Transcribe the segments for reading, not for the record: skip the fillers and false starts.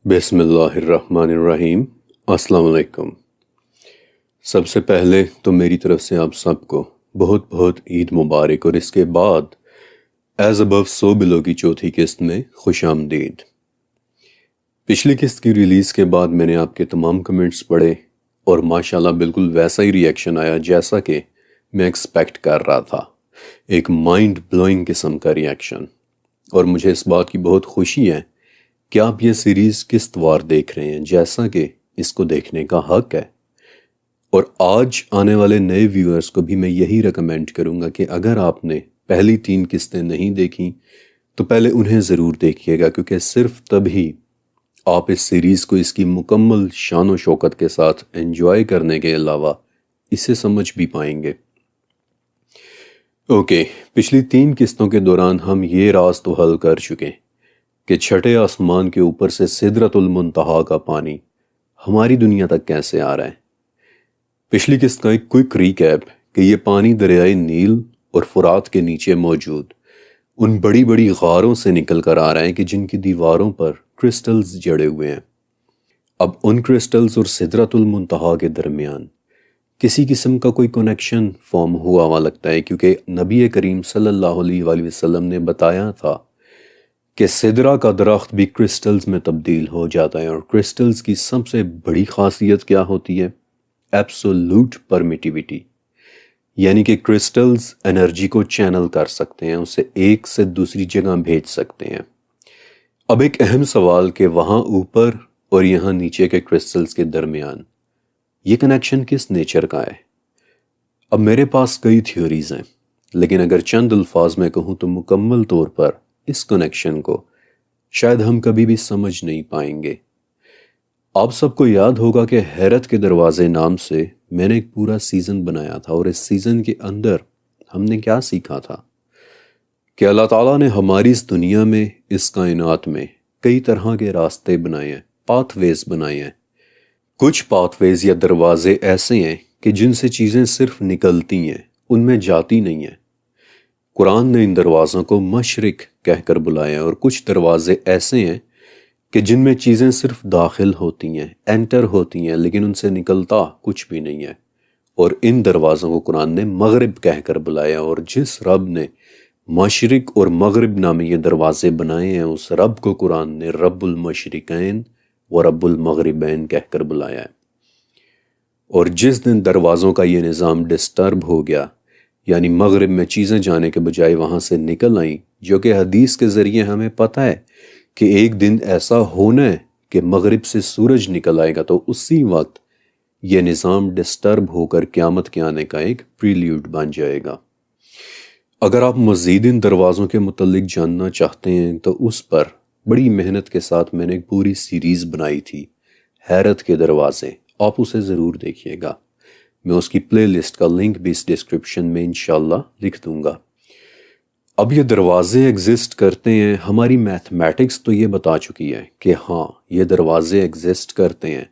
بسم اللہ الرحمن الرحیم۔ السلام علیکم۔ سب سے پہلے تو میری طرف سے آپ سب کو بہت بہت عید مبارک، اور اس کے بعد ایز ابو سو بلو کی چوتھی قسط میں خوش آمدید۔ پچھلی قسط کی ریلیز کے بعد میں نے آپ کے تمام کمنٹس پڑھے اور ماشاءاللہ بالکل ویسا ہی ریئیکشن آیا جیسا کہ میں ایکسپیکٹ کر رہا تھا، ایک مائنڈ بلوئنگ قسم کا ریئیکشن، اور مجھے اس بات کی بہت خوشی ہے کہ آپ یہ سیریز قسط وار دیکھ رہے ہیں جیسا کہ اس کو دیکھنے کا حق ہے۔ اور آج آنے والے نئے ویورز کو بھی میں یہی ریکمینڈ کروں گا کہ اگر آپ نے پہلی 3 قسطیں نہیں دیکھیں تو پہلے انہیں ضرور دیکھیے گا، کیونکہ صرف تبھی آپ اس سیریز کو اس کی مکمل شان و شوکت کے ساتھ انجوائے کرنے کے علاوہ اسے سمجھ بھی پائیں گے۔ اوکے، پچھلی 3 قسطوں کے دوران ہم یہ راز تو حل کر چکے کہ چھٹے آسمان کے اوپر سے سدرۃ المنتہا کا پانی ہماری دنیا تک کیسے آ رہا ہے۔ پچھلی قسط کا ایک کوئک ریکیپ کہ یہ پانی دریائے نیل اور فرات کے نیچے موجود ان بڑی بڑی غاروں سے نکل کر آ رہا ہے کہ جن کی دیواروں پر کرسٹلز جڑے ہوئے ہیں۔ اب ان کرسٹلز اور سدرۃ المنتہا کے درمیان کسی قسم کا کوئی کنیکشن فارم ہوا ہوا لگتا ہے، کیونکہ نبی کریم صلی اللہ علیہ وآلہ وسلم نے بتایا تھا کہ سدرہ کا درخت بھی کرسٹلز میں تبدیل ہو جاتا ہے، اور کرسٹلز کی سب سے بڑی خاصیت کیا ہوتی ہے؟ ایبسولوٹ پرمیٹیوٹی، یعنی کہ کرسٹلز انرجی کو چینل کر سکتے ہیں، اسے ایک سے دوسری جگہ بھیج سکتے ہیں۔ اب ایک اہم سوال کہ وہاں اوپر اور یہاں نیچے کے کرسٹلز کے درمیان یہ کنیکشن کس نیچر کا ہے؟ اب میرے پاس کئی تھیوریز ہیں، لیکن اگر چند الفاظ میں کہوں تو مکمل طور پر اس کنیکشن کو شاید ہم کبھی بھی سمجھ نہیں پائیں گے۔ آپ سب کو یاد ہوگا کہ حیرت کے دروازے نام سے میں نے ایک پورا سیزن بنایا تھا، اور اس سیزن کے اندر ہم نے کیا سیکھا تھا کہ اللہ تعالیٰ نے ہماری اس دنیا میں، اس کائنات میں کئی طرح کے راستے بنائے ہیں، پاتھ ویز بنائے ہیں۔ کچھ پاتھ ویز یا دروازے ایسے ہیں کہ جن سے چیزیں صرف نکلتی ہیں، ان میں جاتی نہیں ہیں۔ قرآن نے ان دروازوں کو مشرق کہہ کر بلایا، اور کچھ دروازے ایسے ہیں کہ جن میں چیزیں صرف داخل ہوتی ہیں، انٹر ہوتی ہیں، لیکن ان سے نکلتا کچھ بھی نہیں ہے، اور ان دروازوں کو قرآن نے مغرب کہہ کر بلایا۔ اور جس رب نے مشرق اور مغرب نامی یہ دروازے بنائے ہیں، اس رب کو قرآن نے رب المشرقین و رب المغربین کہہ کر بلایا ہے۔ اور جس دن دروازوں کا یہ نظام ڈسٹرب ہو گیا، یعنی مغرب میں چیزیں جانے کے بجائے وہاں سے نکل آئیں، جو کہ حدیث کے ذریعے ہمیں پتہ ہے کہ ایک دن ایسا ہونا ہے کہ مغرب سے سورج نکل آئے گا، تو اسی وقت یہ نظام ڈسٹرب ہو کر قیامت کے آنے کا ایک پریلیوڈ بن جائے گا۔ اگر آپ مزید ان دروازوں کے متعلق جاننا چاہتے ہیں تو اس پر بڑی محنت کے ساتھ میں نے ایک پوری سیریز بنائی تھی، حیرت کے دروازے، آپ اسے ضرور دیکھیے گا۔ میں اس کی پلے لسٹ کا لنک بھی اس ڈسکرپشن میں انشاءاللہ لکھ دوں گا۔ اب یہ دروازے ایگزسٹ کرتے ہیں، ہماری میتھمیٹکس تو یہ بتا چکی ہے کہ ہاں یہ دروازے ایگزسٹ کرتے ہیں،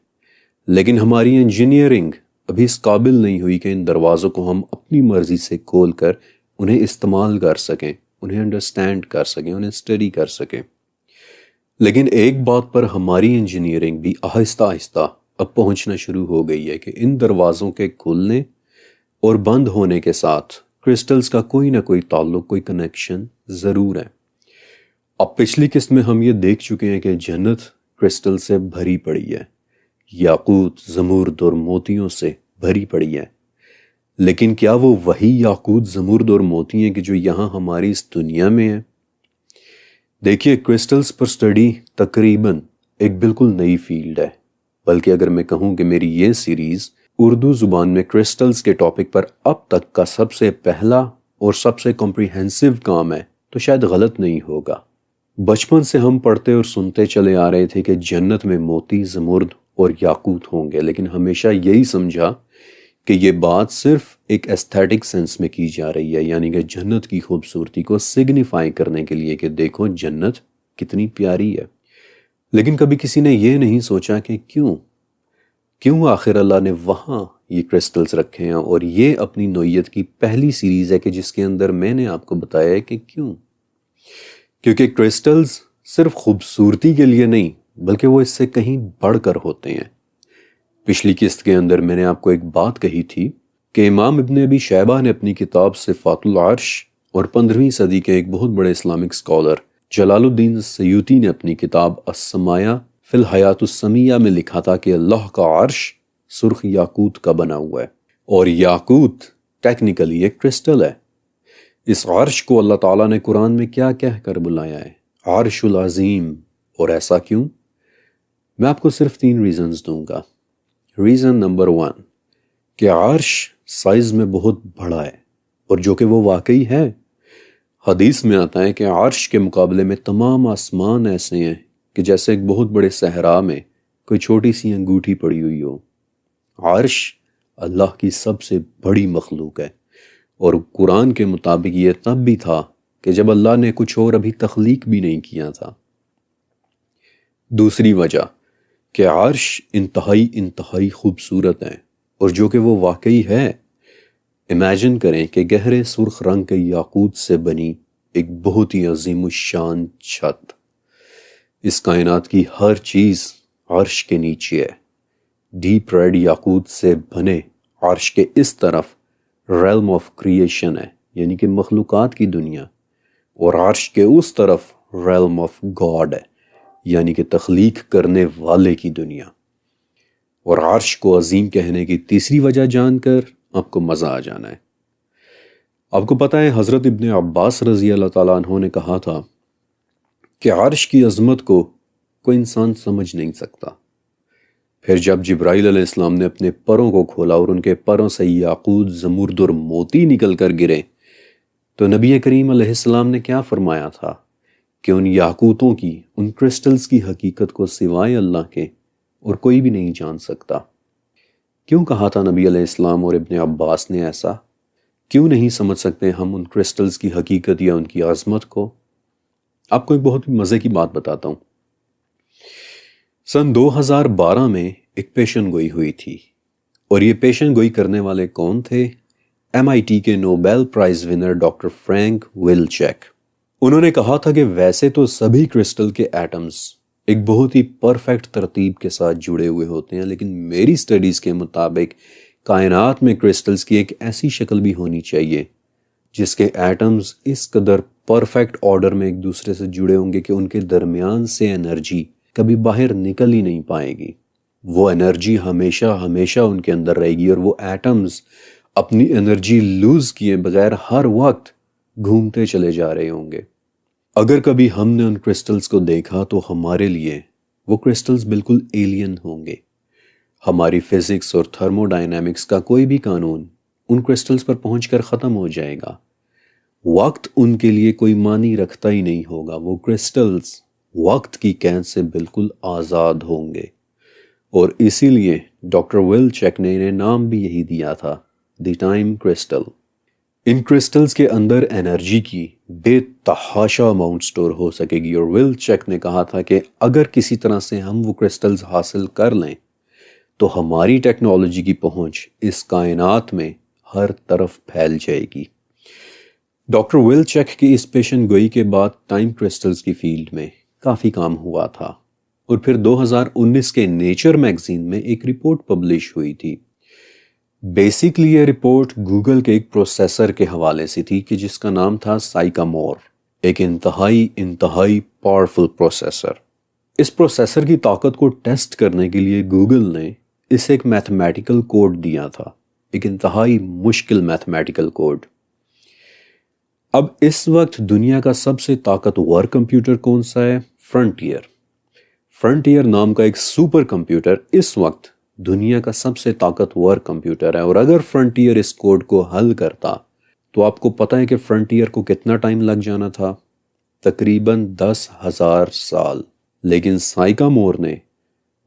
لیکن ہماری انجینئرنگ ابھی اس قابل نہیں ہوئی کہ ان دروازوں کو ہم اپنی مرضی سے کھول کر انہیں استعمال کر سکیں، انہیں انڈرسٹینڈ کر سکیں، انہیں اسٹڈی کر سکیں۔ لیکن ایک بات پر ہماری انجینئرنگ بھی آہستہ آہستہ اب پہنچنا شروع ہو گئی ہے کہ ان دروازوں کے کھلنے اور بند ہونے کے ساتھ کرسٹلز کا کوئی نہ کوئی تعلق، کوئی کنیکشن ضرور ہے۔ اب پچھلی قسط میں ہم یہ دیکھ چکے ہیں کہ جنت کرسٹل سے بھری پڑی ہے، یاقوت، زمرد اور موتیوں سے بھری پڑی ہے، لیکن کیا وہ وہی یاقوت، زمرد اور موتی ہیں کہ جو یہاں ہماری اس دنیا میں ہیں؟ دیکھیے، کرسٹلز پر سٹڈی تقریباً ایک بالکل نئی فیلڈ ہے، بلکہ اگر میں کہوں کہ میری یہ سیریز اردو زبان میں کرسٹلز کے ٹاپک پر اب تک کا سب سے پہلا اور سب سے کمپریہنسو کام ہے تو شاید غلط نہیں ہوگا۔ بچپن سے ہم پڑھتے اور سنتے چلے آ رہے تھے کہ جنت میں موتی، زمرد اور یاقوت ہوں گے، لیکن ہمیشہ یہی سمجھا کہ یہ بات صرف ایک ایستھیٹک سینس میں کی جا رہی ہے، یعنی کہ جنت کی خوبصورتی کو سگنیفائی کرنے کے لیے کہ دیکھو جنت کتنی پیاری ہے۔ لیکن کبھی کسی نے یہ نہیں سوچا کہ کیوں آخر اللہ نے وہاں یہ کرسٹلز رکھے ہیں، اور یہ اپنی نوعیت کی پہلی سیریز ہے کہ جس کے اندر میں نے آپ کو بتایا ہے کہ کیونکہ کرسٹلز صرف خوبصورتی کے لیے نہیں بلکہ وہ اس سے کہیں بڑھ کر ہوتے ہیں۔ پچھلی قسط کے اندر میں نے آپ کو ایک بات کہی تھی کہ امام ابن ابی شیبہ نے اپنی کتاب صفات العرش اور 15ویں صدی کے ایک بہت بڑے اسلامک اسکالر جلال الدین سیوطی نے اپنی کتاب السمایا فی الحیات السمیہ میں لکھا تھا کہ اللہ کا عرش سرخ یاقوت کا بنا ہوا ہے، اور یاقوت ٹیکنیکلی ایک کرسٹل ہے۔ اس عرش کو اللہ تعالیٰ نے قرآن میں کیا کہہ کر بلایا ہے؟ عرش العظیم۔ اور ایسا کیوں؟ میں آپ کو صرف 3 ریزنز دوں گا۔ ریزن نمبر 1 کہ عرش سائز میں بہت بڑا ہے، اور جو کہ وہ واقعی ہے۔ حدیث میں آتا ہے کہ عرش کے مقابلے میں تمام آسمان ایسے ہیں کہ جیسے ایک بہت بڑے صحرا میں کوئی چھوٹی سی انگوٹھی پڑی ہوئی ہو۔ عرش اللہ کی سب سے بڑی مخلوق ہے، اور قرآن کے مطابق یہ تب بھی تھا کہ جب اللہ نے کچھ اور ابھی تخلیق بھی نہیں کیا تھا۔ دوسری وجہ کہ عرش انتہائی خوبصورت ہے، اور جو کہ وہ واقعی ہے۔ امیجن کریں کہ گہرے سرخ رنگ کے یاقوت سے بنی ایک بہت ہی عظیم الشان چھت۔ اس کائنات کی ہر چیز عرش کے نیچے ہے۔ ڈیپ ریڈ یاقوت سے بنے عرش کے اس طرف ریلم آف کریشن ہے، یعنی کہ مخلوقات کی دنیا، اور عرش کے اس طرف ریلم آف گاڈ ہے، یعنی کہ تخلیق کرنے والے کی دنیا۔ اور عرش کو عظیم کہنے کی تیسری وجہ جان کر آپ کو مزہ آ جانا ہے۔ آپ کو پتہ ہے حضرت ابن عباس رضی اللہ تعالیٰ عنہ نے کہا تھا کہ عرش کی عظمت کو کوئی انسان سمجھ نہیں سکتا۔ پھر جب جبرائیل علیہ السلام نے اپنے پروں کو کھولا اور ان کے پروں سے یاقوت، زمرد اور موتی نکل کر گرے، تو نبی کریم علیہ السلام نے کیا فرمایا تھا کہ ان یاقوتوں کی، ان کرسٹلز کی حقیقت کو سوائے اللہ کے اور کوئی بھی نہیں جان سکتا۔ کیوں کہا تھا نبی علیہ السلام اور ابن عباس نے ایسا؟ کیوں نہیں سمجھ سکتے ہم ان کرسٹلز کی حقیقت یا ان کی عظمت کو؟ آپ کو ایک بہت مزے کی بات بتاتا ہوں۔ سن 2012 میں ایک پیشن گوئی ہوئی تھی، اور یہ پیشن گوئی کرنے والے کون تھے؟ MIT کے Nobel prize winner doctor Frank Wilczek. انہوں نے کہا تھا کہ ویسے تو سبھی کرسٹل کے ایٹمز ایک بہت ہی پرفیکٹ ترتیب کے ساتھ جڑے ہوئے ہوتے ہیں، لیکن میری سٹڈیز کے مطابق کائنات میں کرسٹلز کی ایک ایسی شکل بھی ہونی چاہیے جس کے ایٹمز اس قدر پرفیکٹ آرڈر میں ایک دوسرے سے جڑے ہوں گے کہ ان کے درمیان سے انرجی کبھی باہر نکل ہی نہیں پائے گی۔ وہ انرجی ہمیشہ ان کے اندر رہے گی، اور وہ ایٹمز اپنی انرجی لوز کیے بغیر ہر وقت گھومتے چلے جا رہے ہوں گے۔ اگر کبھی ہم نے ان کرسٹلز کو دیکھا تو ہمارے لیے وہ کرسٹلز بالکل ایلین ہوں گے۔ ہماری فزکس اور تھرمو ڈائنامکس کا کوئی بھی قانون ان کرسٹلز پر پہنچ کر ختم ہو جائے گا۔ وقت ان کے لیے کوئی معنی رکھتا ہی نہیں ہوگا۔ وہ کرسٹلز وقت کی قید سے بالکل آزاد ہوں گے، اور اسی لیے ڈاکٹر ولچیک نے انہیں نام بھی یہی دیا تھا، the time crystal. In crystals کے اندر انرجی کی بے تحاشا اماؤنٹ سٹور ہو سکے گی، اور ولچیک نے کہا تھا کہ اگر کسی طرح سے ہم وہ کرسٹلز حاصل کر لیں تو ہماری ٹیکنالوجی کی پہنچ اس کائنات میں ہر طرف پھیل جائے گی۔ ڈاکٹر ولچیک کی اس پیشن گوئی کے بعد ٹائم کرسٹلز کی فیلڈ میں کافی کام ہوا تھا، اور پھر 2019 کے نیچر میگزین میں ایک رپورٹ پبلش ہوئی تھی۔ بیسیکلی یہ رپورٹ گوگل کے ایک پروسیسر کے حوالے سے تھی کہ جس کا نام تھا سائیکامور، ایک انتہائی پاورفل پروسیسر۔ اس پروسیسر کی طاقت کو ٹیسٹ کرنے کے لیے گوگل نے اسے ایک میتھمیٹیکل کوڈ دیا تھا، ایک انتہائی مشکل میتھمیٹیکل کوڈ۔ اب اس وقت دنیا کا سب سے طاقتور کمپیوٹر کون سا ہے؟ فرنٹیئر نام کا ایک سپر کمپیوٹر اس وقت دنیا کا سب سے طاقتور کمپیوٹر ہے، اور اگر فرنٹیئر اس کوڈ کو حل کرتا تو آپ کو پتہ ہے کہ فرنٹیئر کو کتنا ٹائم لگ جانا تھا؟ تقریباً 10,000 سال۔ لیکن سائیکامور نے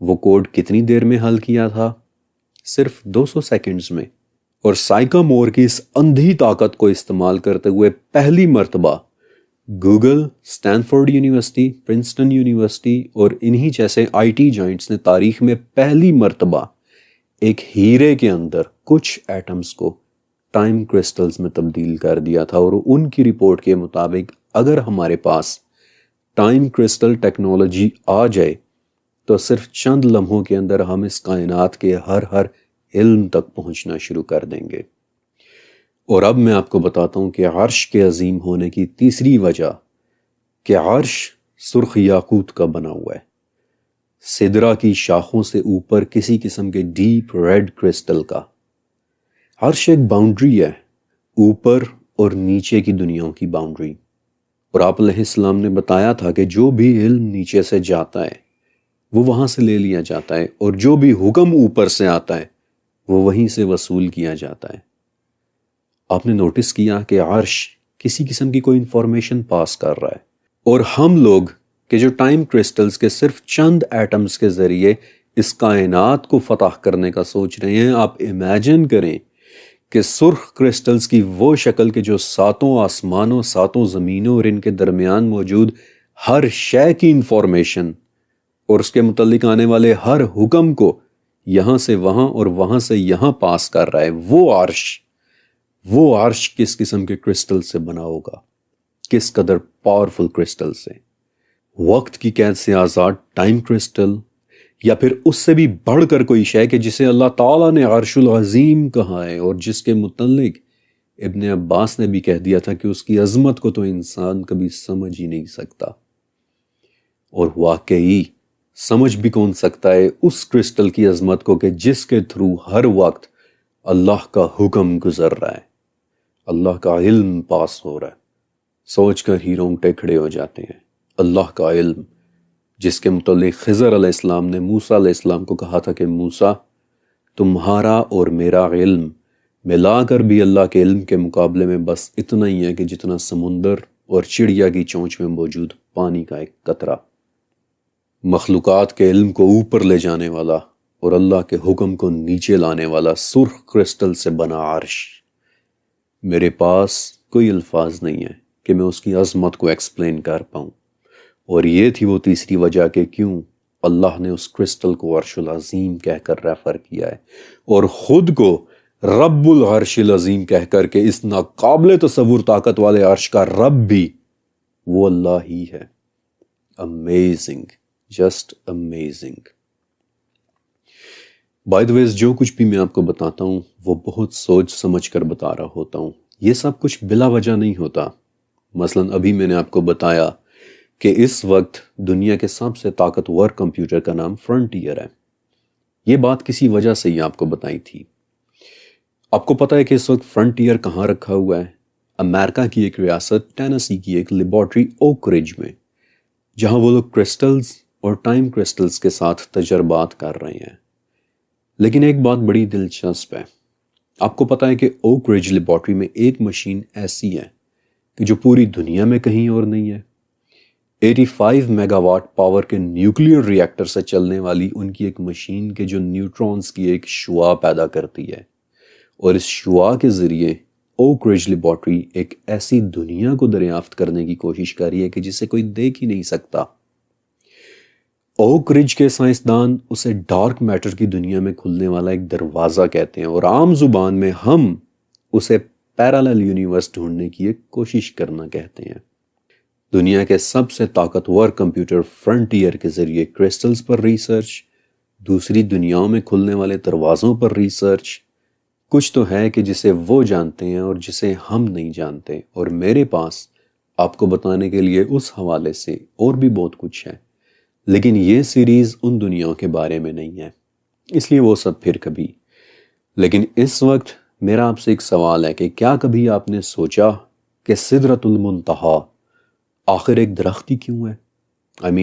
وہ کوڈ کتنی دیر میں حل کیا تھا؟ صرف 200 سیکنڈز میں۔ اور سائیکامور کی اس اندھی طاقت کو استعمال کرتے ہوئے پہلی مرتبہ Google, Stanford university, Princeton university اور انہی جیسے IT جائنٹس نے تاریخ میں پہلی مرتبہ ایک ہیرے کے اندر کچھ ایٹمز کو ٹائم کرسٹلز میں تبدیل کر دیا تھا۔ اور ان کی رپورٹ کے مطابق اگر ہمارے پاس ٹائم کرسٹل ٹیکنالوجی آ جائے تو صرف چند لمحوں کے اندر ہم اس کائنات کے ہر علم تک پہنچنا شروع کر دیں گے۔ اور اب میں آپ کو بتاتا ہوں کہ عرش کے عظیم ہونے کی تیسری وجہ کہ عرش سرخ یاقوت کا بنا ہوا ہے، سدرا کی شاخوں سے اوپر کسی قسم کے ڈیپ ریڈ کرسٹل کا۔ عرش ایک باؤنڈری ہے، اوپر اور نیچے کی دنیاوں کی باؤنڈری۔ اور آپ علیہ السلام نے بتایا تھا کہ جو بھی علم نیچے سے جاتا ہے وہ وہاں سے لے لیا جاتا ہے، اور جو بھی حکم اوپر سے آتا ہے وہ وہیں سے وصول کیا جاتا ہے۔ آپ نے نوٹس کیا کہ عرش کسی قسم کی کوئی انفارمیشن پاس کر رہا ہے، اور ہم لوگ کہ جو ٹائم کرسٹلز کے صرف چند ایٹمز کے ذریعے اس کائنات کو فتح کرنے کا سوچ رہے ہیں، آپ امیجن کریں کہ سرخ کرسٹلز کی وہ شکل کہ جو ساتوں آسمانوں، ساتوں زمینوں اور ان کے درمیان موجود ہر شے کی انفارمیشن اور اس کے متعلق آنے والے ہر حکم کو یہاں سے وہاں اور وہاں سے یہاں پاس کر رہا ہے، وہ عرش کس قسم کے کرسٹل سے بنا ہوگا، کس قدر پاورفل کرسٹل سے؟ وقت کی قید سے آزاد ٹائم کرسٹل، یا پھر اس سے بھی بڑھ کر کوئی شے کہ جسے اللہ تعالیٰ نے عرش العظیم کہا ہے، اور جس کے متعلق ابن عباس نے بھی کہہ دیا تھا کہ اس کی عظمت کو تو انسان کبھی سمجھ ہی نہیں سکتا۔ اور واقعی سمجھ بھی کون سکتا ہے اس کرسٹل کی عظمت کو کہ جس کے تھرو ہر وقت اللہ کا حکم گزر رہا ہے، اللہ کا علم پاس ہو رہا ہے۔ سوچ کر ہی رونگٹے کھڑے ہو جاتے ہیں۔ اللہ کا علم جس کے متعلق خضر علیہ السلام نے موسیٰ علیہ السلام کو کہا تھا کہ موسیٰ، تمہارا اور میرا علم ملا کر بھی اللہ کے علم کے مقابلے میں بس اتنا ہی ہے کہ جتنا سمندر اور چڑیا کی چونچ میں موجود پانی کا ایک قطرہ۔ مخلوقات کے علم کو اوپر لے جانے والا اور اللہ کے حکم کو نیچے لانے والا سرخ کرسٹل سے بنا عرش، میرے پاس کوئی الفاظ نہیں ہے کہ میں اس کی عظمت کو ایکسپلین کر پاؤں۔ اور یہ تھی وہ تیسری وجہ کہ کیوں اللہ نے اس کرسٹل کو عرش العظیم کہہ کر ریفر کیا ہے، اور خود کو رب العرش العظیم کہہ کر کے اس ناقابل تصور طاقت والے عرش کا رب بھی وہ اللہ ہی ہے۔ Amazing, just amazing. By the way جو کچھ بھی میں آپ کو بتاتا ہوں وہ بہت سوچ سمجھ کر بتا رہا ہوتا ہوں، یہ سب کچھ بلا وجہ نہیں ہوتا۔ مثلا ابھی میں نے آپ کو بتایا کہ اس وقت دنیا کے سب سے طاقتور کمپیوٹر کا نام فرنٹیئر ہے، یہ بات کسی وجہ سے ہی آپ کو بتائی تھی۔ آپ کو پتا ہے کہ اس وقت فرنٹیئر کہاں رکھا ہوا ہے؟ امریکہ کی ایک ریاست ٹینیسی کی ایک لیبارٹری اوک رج میں، جہاں وہ لوگ کرسٹلز اور ٹائم کرسٹلز کے ساتھ تجربات کر رہے ہیں۔ لیکن ایک بات بڑی دلچسپ ہے، آپ کو پتا ہے کہ اوک رج لیبارٹری میں ایک مشین ایسی ہے کہ جو پوری دنیا میں کہیں اور نہیں ہے۔ 85 میگا واٹ پاور کے نیوکلیئر ری ایکٹر سے چلنے والی ان کی ایک مشین کے جو نیوٹرونز کی ایک شعاع پیدا کرتی ہے، اور اس شعاع کے ذریعے اوک رج لیبارٹری ایک ایسی دنیا کو دریافت کرنے کی کوشش کر رہی ہے کہ جسے کوئی دیکھ ہی نہیں سکتا۔ اوک رج کے سائنسدان اسے ڈارک میٹر کی دنیا میں کھلنے والا ایک دروازہ کہتے ہیں، اور عام زبان میں ہم اسے پیرالل یونیورس ڈھونڈنے کی ایک کوشش کرنا کہتے ہیں۔ دنیا کے سب سے طاقتور کمپیوٹر فرنٹیئر کے ذریعے کرسٹلز پر ریسرچ، دوسری دنیاؤں میں کھلنے والے دروازوں پر ریسرچ، کچھ تو ہے کہ جسے وہ جانتے ہیں اور جسے ہم نہیں جانتے، اور میرے پاس آپ کو بتانے کے لیے اس حوالے سے اور بھی بہت کچھ ہے، لیکن یہ سیریز ان دنیاؤں کے بارے میں نہیں ہے، اس لیے وہ سب پھر کبھی۔ لیکن اس وقت میرا آپ سے ایک سوال ہے کہ کیا کبھی آپ نے سوچا کہ سدرۃ المنتہا آخر ایک درخت ہی کیوں ہے؟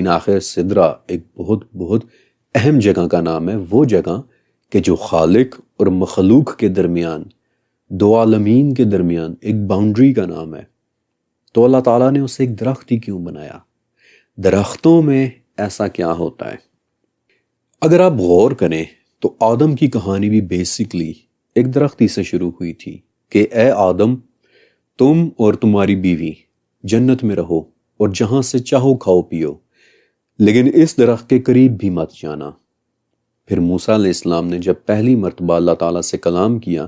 آخر سدرہ ایک بہت بہت اہم جگہ کا نام ہے، وہ جگہ کہ جو خالق اور مخلوق کے درمیان، دو عالمین کے درمیان ایک باؤنڈری کا نام ہے۔ تو اللہ تعالیٰ نے اسے ایک درخت ہی کیوں بنایا؟ درختوں میں ایسا کیا ہوتا ہے؟ اگر آپ غور کریں تو آدم کی کہانی بھی بیسیکلی ایک درخت ہی سے شروع ہوئی تھی کہ اے آدم، تم اور تمہاری بیوی جنت میں رہو اور جہاں سے چاہو کھاؤ پیو، لیکن اس درخت کے قریب بھی مت جانا۔ پھر موسیٰ علیہ السلام نے جب پہلی مرتبہ اللہ تعالیٰ سے کلام کیا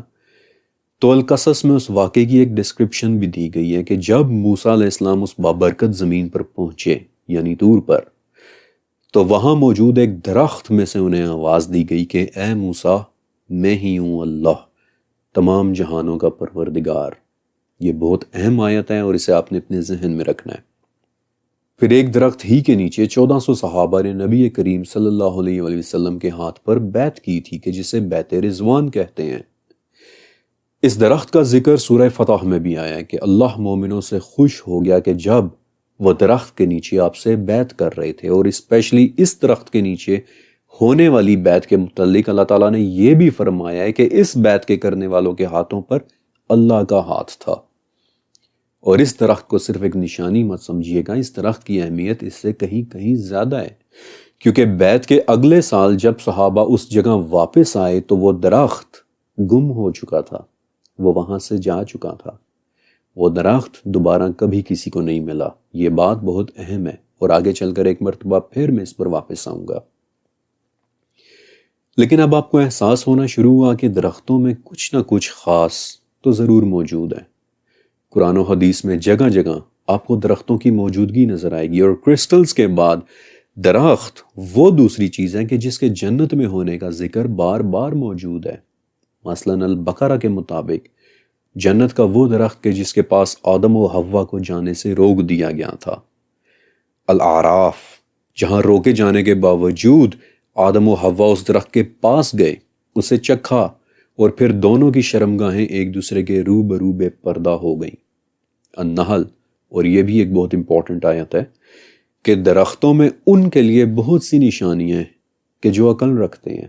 تو القصص میں اس واقعے کی ایک ڈسکرپشن بھی دی گئی ہے کہ جب موسیٰ علیہ السلام اس بابرکت زمین پر پہنچے، یعنی طور پر، تو وہاں موجود ایک درخت میں سے انہیں آواز دی گئی کہ اے موسیٰ، میں ہی ہوں اللہ، تمام جہانوں کا پروردگار۔ یہ بہت اہم آیت ہے اور اسے آپ نے اپنے ذہن میں رکھنا ہے۔ پھر ایک درخت ہی کے نیچے 1400 صحابہ نے نبی کریم صلی اللہ علیہ وآلہ وسلم کے ہاتھ پر بیعت کی تھی کہ جسے بیعت رضوان کہتے ہیں۔ اس درخت کا ذکر سورہ فتح میں بھی آیا ہے کہ اللہ مومنوں سے خوش ہو گیا کہ جب وہ درخت کے نیچے آپ سے بیعت کر رہے تھے، اور اسپیشلی اس درخت کے نیچے ہونے والی بیعت کے متعلق اللہ تعالیٰ نے یہ بھی فرمایا ہے کہ اس بیعت کے کرنے والوں کے ہاتھوں پر اللہ کا ہاتھ تھا۔ اور اس درخت کو صرف ایک نشانی مت سمجھیے گا، اس درخت کی اہمیت اس سے کہیں کہیں زیادہ ہے، کیونکہ بیعت کے اگلے سال جب صحابہ اس جگہ واپس آئے تو وہ درخت گم ہو چکا تھا، وہ وہاں سے جا چکا تھا۔ وہ درخت دوبارہ کبھی کسی کو نہیں ملا۔ یہ بات بہت اہم ہے اور آگے چل کر ایک مرتبہ پھر میں اس پر واپس آؤں گا۔ لیکن اب آپ کو احساس ہونا شروع ہوا کہ درختوں میں کچھ نہ کچھ خاص تو ضرور موجود ہے۔ قرآن و حدیث میں جگہ جگہ آپ کو درختوں کی موجودگی نظر آئے گی، اور کرسٹلز کے بعد درخت وہ دوسری چیز ہے کہ جس کے جنت میں ہونے کا ذکر بار بار موجود ہے۔ مثلاً البقرہ کے مطابق جنت کا وہ درخت کہ جس کے پاس آدم و حوا کو جانے سے روک دیا گیا تھا۔ الاعراف، جہاں روکے جانے کے باوجود آدم و حوا اس درخت کے پاس گئے، اسے چکھا، اور پھر دونوں کی شرمگاہیں ایک دوسرے کے روبرو بے پردہ ہو گئیں۔ النحل، اور یہ بھی ایک بہت امپورٹنٹ آیت ہے کہ درختوں میں ان کے لیے بہت سی نشانیاں ہیں کہ جو عقل رکھتے ہیں۔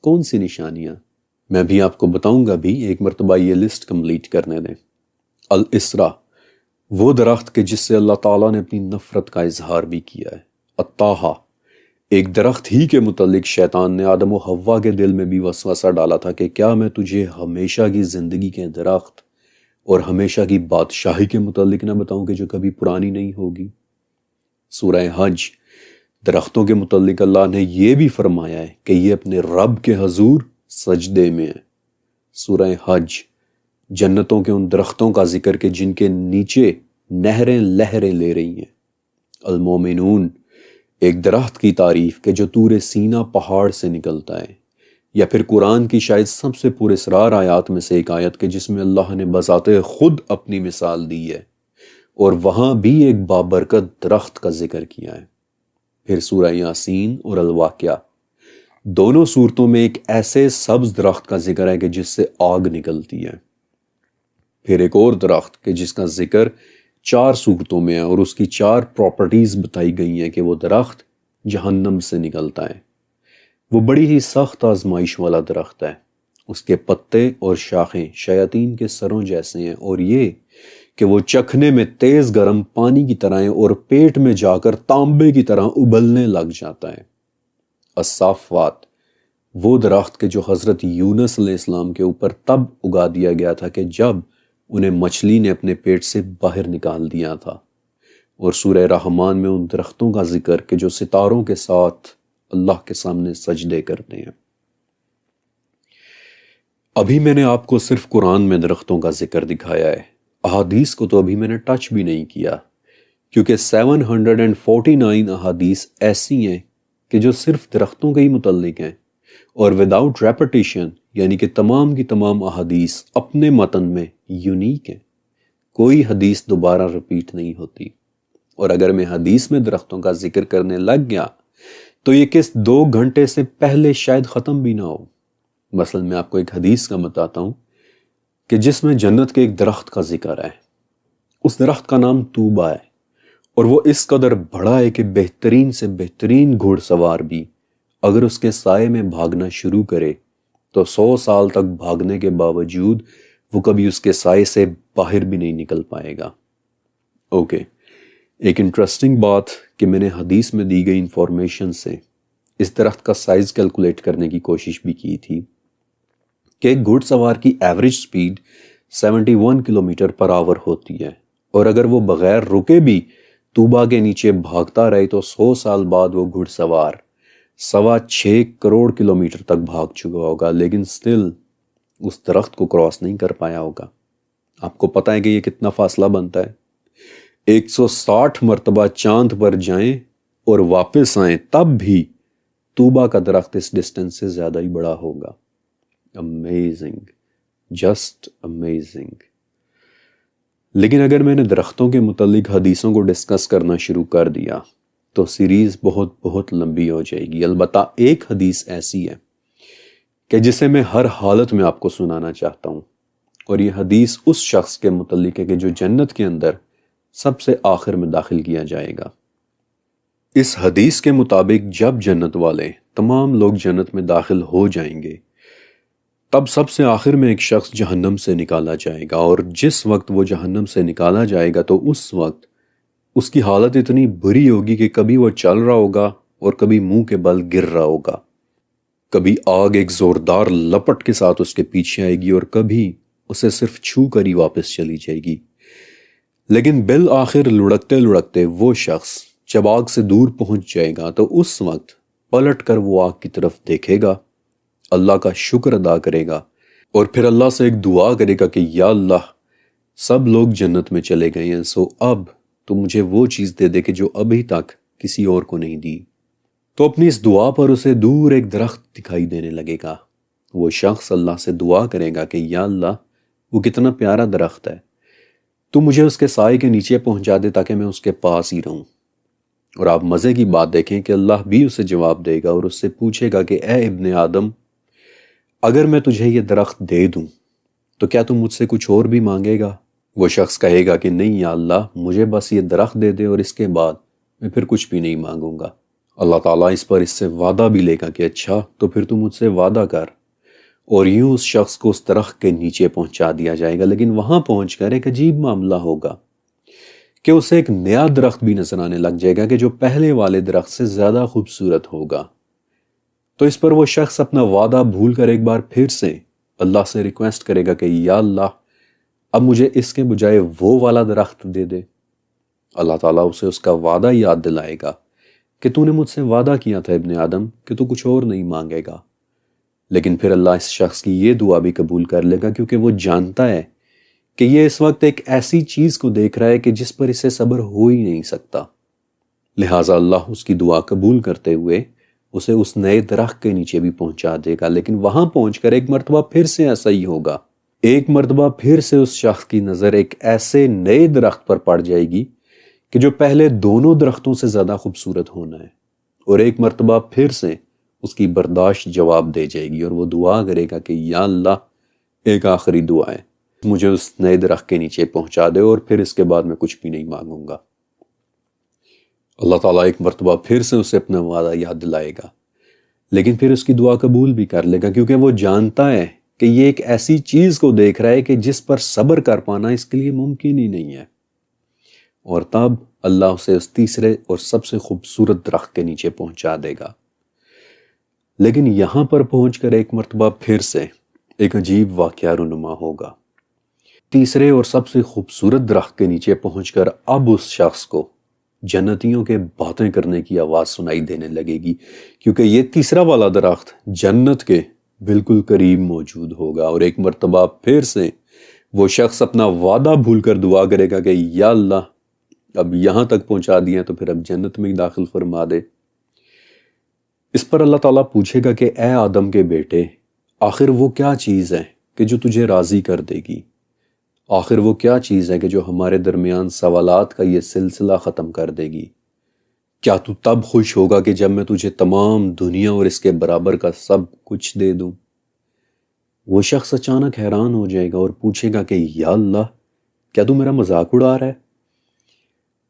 کون سی نشانیاں؟ میں بھی آپ کو بتاؤں گا بھی، ایک مرتبہ یہ لسٹ کمپلیٹ کرنے دیں۔ الاسرا، وہ درخت کہ جس سے اللہ تعالیٰ نے اپنی نفرت کا اظہار بھی کیا ہے۔ الطاحہ، ایک درخت ہی کے متعلق شیطان نے آدم و حوا کے دل میں بھی وسوسہ ڈالا تھا کہ کیا میں تجھے ہمیشہ کی زندگی کے درخت اور ہمیشہ کی بادشاہی کے متعلق نہ بتاؤں کہ جو کبھی پرانی نہیں ہوگی۔ سورہ حج، درختوں کے متعلق اللہ نے یہ بھی فرمایا ہے کہ یہ اپنے رب کے حضور سجدے میں ہے۔ سورہ حج، جنتوں کے ان درختوں کا ذکر کہ جن کے نیچے نہریں لہریں لے رہی ہیں۔ المومنون، ایک درخت کی تعریف کہ جو طور سینا پہاڑ سے نکلتا ہے، یا پھر قرآن کی شاید سب سے پراسرار آیات میں سے ایک آیت کہ جس میں اللہ نے بذات خود اپنی مثال دی ہے، اور وہاں بھی ایک بابرکت درخت کا ذکر کیا ہے۔ پھر سورہ یاسین اور الواقعہ، دونوں صورتوں میں ایک ایسے سبز درخت کا ذکر ہے کہ جس سے آگ نکلتی ہے۔ پھر ایک اور درخت کہ جس کا ذکر 4 صورتوں میں ہے اور اس کی 4 پراپرٹیز بتائی گئی ہیں کہ وہ درخت جہنم سے نکلتا ہے۔ وہ بڑی ہی سخت آزمائش والا درخت ہے۔ اس کے پتے اور شاخیں شیاطین کے سروں جیسے ہیں، اور یہ کہ وہ چکھنے میں تیز گرم پانی کی طرح ہیں اور پیٹ میں جا کر تانبے کی طرح ابلنے لگ جاتا ہے۔ الصافات، وہ درخت کہ جو حضرت یونس علیہ السلام کے اوپر تب اگا دیا گیا تھا کہ جب انہیں مچھلی نے اپنے پیٹ سے باہر نکال دیا تھا۔ اور سورہ رحمان میں ان درختوں کا ذکر کہ جو ستاروں کے ساتھ اللہ کے سامنے سجدے کرتے ہیں۔ ابھی میں نے آپ کو صرف قرآن میں درختوں کا ذکر دکھایا ہے، احادیث کو تو ابھی میں نے ٹچ بھی نہیں کیا، کیونکہ 749 احادیث ایسی ہیں کہ جو صرف درختوں کے ہی متعلق ہیں، اور وداؤٹ ریپیٹیشن، یعنی کہ تمام کی تمام احادیث اپنے متن میں یونیک ہیں۔ کوئی حدیث دوبارہ رپیٹ نہیں ہوتی، اور اگر میں حدیث میں درختوں کا ذکر کرنے لگ گیا تو یہ کس 2 گھنٹے سے پہلے شاید ختم بھی نہ ہو۔ مثلا میں آپ کو ایک حدیث کا بتاتا ہوں کہ جس میں جنت کے ایک درخت کا ذکر ہے۔ اس درخت کا نام طوبہ ہے، اور وہ اس قدر بڑا ہے کہ بہترین سے بہترین گھوڑ سوار بھی اگر اس کے سائے میں بھاگنا شروع کرے تو 100 سال تک بھاگنے کے باوجود وہ کبھی اس کے سائے سے باہر بھی نہیں نکل پائے گا۔ اوکے، ایک انٹرسٹنگ بات کہ میں نے حدیث میں دی گئی انفارمیشن سے اس درخت کا سائز کیلکولیٹ کرنے کی کوشش بھی کی تھی کہ ایک گھوڑ سوار کی ایوریج سپیڈ 71 کلومیٹر پر آور ہوتی ہے، اور اگر وہ بغیر رکے بھی طوبہ کے نیچے بھاگتا رہے تو 100 سال بعد وہ گھوڑ سوار 6.25 کروڑ کلومیٹر تک بھاگ چکا ہوگا، لیکن سٹل اس درخت کو کراس نہیں کر پایا ہوگا۔ آپ کو پتہ ہے کہ یہ کتنا فاصلہ بنتا ہے؟ 160 مرتبہ چاند پر جائیں اور واپس آئیں تب بھی طوبہ کا درخت اس ڈسٹینس سے زیادہ ہی بڑا ہوگا۔ Amazing, just amazing. لیکن اگر میں نے درختوں کے متعلق حدیثوں کو ڈسکس کرنا شروع کر دیا تو سیریز بہت بہت لمبی ہو جائے گی۔ البتہ ایک حدیث ایسی ہے کہ جسے میں ہر حالت میں آپ کو سنانا چاہتا ہوں، اور یہ حدیث اس شخص کے متعلق ہے کہ جو جنت کے اندر سب سے آخر میں داخل کیا جائے گا۔ اس حدیث کے مطابق جب جنت والے تمام لوگ جنت میں داخل ہو جائیں گے تب سب سے آخر میں ایک شخص جہنم سے نکالا جائے گا، اور جس وقت وہ جہنم سے نکالا جائے گا تو اس وقت اس کی حالت اتنی بری ہوگی کہ کبھی وہ چل رہا ہوگا اور کبھی منہ کے بل گر رہا ہوگا، کبھی آگ ایک زوردار لپٹ کے ساتھ اس کے پیچھے آئے گی اور کبھی اسے صرف چھو کر ہی واپس چلی جائے گی۔ لیکن بالآخر لڑکتے لڑکتے وہ شخص جب آگ سے دور پہنچ جائے گا تو اس وقت پلٹ کر وہ آگ کی طرف دیکھے گا، اللہ کا شکر ادا کرے گا اور پھر اللہ سے ایک دعا کرے گا کہ یا اللہ سب لوگ جنت میں چلے گئے ہیں، سو اب تو مجھے وہ چیز دے دے کہ جو ابھی تک کسی اور کو نہیں دی۔ تو اپنی اس دعا پر اسے دور ایک درخت دکھائی دینے لگے گا۔ وہ شخص اللہ سے دعا کرے گا کہ یا اللہ وہ کتنا پیارا درخت ہے، تو مجھے اس کے سائے کے نیچے پہنچا دے تاکہ میں اس کے پاس ہی رہوں۔ اور آپ مزے کی بات دیکھیں کہ اللہ بھی اسے جواب دے گا اور اس سے پوچھے گا کہ اے ابن آدم، اگر میں تجھے یہ درخت دے دوں تو کیا تم مجھ سے کچھ اور بھی مانگے گا؟ وہ شخص کہے گا کہ نہیں یا اللہ، مجھے بس یہ درخت دے دے اور اس کے بعد میں پھر کچھ بھی نہیں مانگوں گا۔ اللہ تعالیٰ اس پر اس سے وعدہ بھی لے گا کہ اچھا تو پھر تم مجھ سے وعدہ کر، اور یوں اس شخص کو اس درخت کے نیچے پہنچا دیا جائے گا۔ لیکن وہاں پہنچ کر ایک عجیب معاملہ ہوگا کہ اسے ایک نیا درخت بھی نظر آنے لگ جائے گا کہ جو پہلے والے درخت سے زیادہ خوبصورت ہوگا۔ تو اس پر وہ شخص اپنا وعدہ بھول کر ایک بار پھر سے اللہ سے ریکویسٹ کرے گا کہ یا اللہ اب مجھے اس کے بجائے وہ والا درخت دے دے۔ اللہ تعالیٰ اسے اس کا وعدہ یاد دلائے گا کہ تو نے مجھ سے وعدہ کیا تھا ابن آدم کہ تو کچھ اور نہیں مانگے گا۔ لیکن پھر اللہ اس شخص کی یہ دعا بھی قبول کر لے گا کیونکہ وہ جانتا ہے کہ یہ اس وقت ایک ایسی چیز کو دیکھ رہا ہے کہ جس پر اسے صبر ہو ہی نہیں سکتا۔ لہٰذا اللہ اس کی دعا قبول کرتے ہوئے اسے اس نئے درخت کے نیچے بھی پہنچا دے گا۔ لیکن وہاں پہنچ کر ایک مرتبہ پھر سے ایسا ہی ہوگا، ایک مرتبہ پھر سے اس شخص کی نظر ایک ایسے نئے درخت پر پڑ جائے گی کہ جو پہلے دونوں درختوں سے زیادہ خوبصورت ہونا ہے، اور ایک مرتبہ پھر سے اس کی برداشت جواب دے جائے گی اور وہ دعا کرے گا کہ یا اللہ ایک آخری دعا ہے، مجھے اس نئے درخت کے نیچے پہنچا دے اور پھر اس کے بعد میں کچھ بھی نہیں مانگوں گا۔ اللہ تعالیٰ ایک مرتبہ پھر سے اسے اپنا وعدہ یاد دلائے گا، لیکن پھر اس کی دعا قبول بھی کر لے گا کیونکہ وہ جانتا ہے کہ یہ ایک ایسی چیز کو دیکھ رہا ہے کہ جس پر صبر کر پانا اس کے لیے ممکن ہی نہیں ہے۔ اور تب اللہ اسے اس تیسرے اور سب سے خوبصورت درخت کے نیچے پہنچا دے گا۔ لیکن یہاں پر پہنچ کر ایک مرتبہ پھر سے ایک عجیب واقعہ رونما ہوگا۔ تیسرے اور سب سے خوبصورت درخت کے نیچے پہنچ کر اب اس شخص کو جنتیوں کے باتیں کرنے کی آواز سنائی دینے لگے گی، کیونکہ یہ تیسرا والا درخت جنت کے بالکل قریب موجود ہوگا۔ اور ایک مرتبہ پھر سے وہ شخص اپنا وعدہ بھول کر دعا کرے گا کہ یا اللہ اب یہاں تک پہنچا دیا تو پھر اب جنت میں ہی داخل فرما دے۔ اس پر اللہ تعالیٰ پوچھے گا کہ اے آدم کے بیٹے، آخر وہ کیا چیز ہے کہ جو تجھے راضی کر دے گی؟ آخر وہ کیا چیز ہے کہ جو ہمارے درمیان سوالات کا یہ سلسلہ ختم کر دے گی؟ کیا تو تب خوش ہوگا کہ جب میں تجھے تمام دنیا اور اس کے برابر کا سب کچھ دے دوں؟ وہ شخص اچانک حیران ہو جائے گا اور پوچھے گا کہ یا اللہ کیا تو میرا مذاق اڑا رہا ہے؟